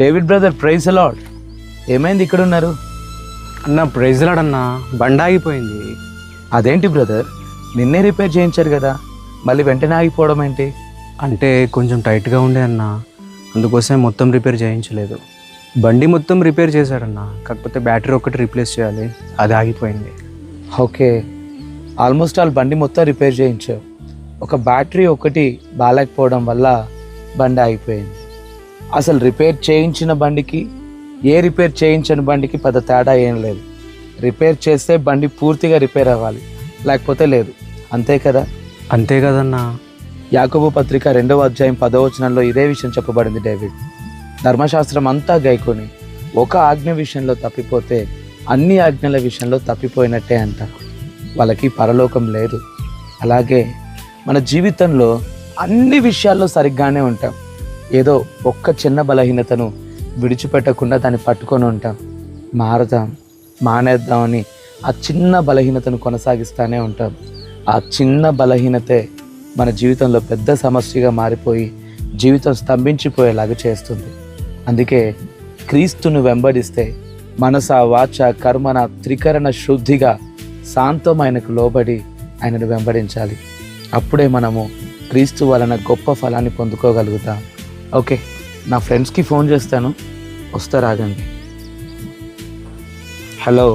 David brother, praise అలాడ్. ఏమైంది ఇక్కడ ఉన్నారు? అన్న ప్రైజ్ లాడ్ అన్న, బండి ఆగిపోయింది. అదేంటి బ్రదర్, నిన్నే రిపేర్ చేయించారు కదా, మళ్ళీ వెంటనే ఆగిపోవడం ఏంటి? అంటే కొంచెం టైట్గా ఉండే అన్న, అందుకోసం మొత్తం రిపేర్ చేయించలేదు. బండి మొత్తం రిపేర్ చేశాడన్న, కాకపోతే బ్యాటరీ ఒకటి రీప్లేస్ చేయాలి, అది ఆగిపోయింది. ఓకే, ఆల్మోస్ట్ ఆల్ బండి మొత్తం రిపేర్ చేయించావు. ఒక బ్యాటరీ ఒకటి బాగాలేకపోవడం వల్ల బండి ఆగిపోయింది. అసలు రిపేర్ చేయించిన బండికి రిపేర్ చేయించని బండికి పెద్ద తేడా ఏం లేదు. రిపేర్ చేస్తే బండి పూర్తిగా రిపేర్ అవ్వాలి, లేకపోతే లేదు. అంతే కదా? అంతే కదన్నా. యాకోబు పత్రిక 2వ అధ్యాయం 10వ వచనంలో ఇదే విషయం చెప్పబడింది. డేవిడ్, ధర్మశాస్త్రం అంతా గైకొని ఒక ఆజ్ఞ విషయంలో తప్పిపోతే అన్ని ఆజ్ఞల విషయంలో తప్పిపోయినట్టే అంట. వాళ్ళకి పరలోకం లేదు. అలాగే మన జీవితంలో అన్ని విషయాల్లో సరిగ్గానే ఉంటాం, ఏదో ఒక్క చిన్న బలహీనతను విడిచిపెట్టకుండా దాన్ని పట్టుకొని ఉంటాం. మానేద్దామని ఆ చిన్న బలహీనతను కొనసాగిస్తూనే ఉంటాం. ఆ చిన్న బలహీనతే మన జీవితంలో పెద్ద సమస్యగా మారిపోయి జీవితం స్తంభించిపోయేలాగా చేస్తుంది. అందుకే క్రీస్తును వెంబడిస్తే మనస వాచ కర్మన త్రికరణ శుద్ధిగా శాంతం ఆయనకు లోబడి ఆయనను వెంబడించాలి. అప్పుడే మనము క్రీస్తు వలన గొప్ప ఫలాన్ని పొందుకోగలుగుతాం. ఓకే, నా ఫ్రెండ్స్కి ఫోన్ చేస్తాను, వస్తారాగండి. హలో.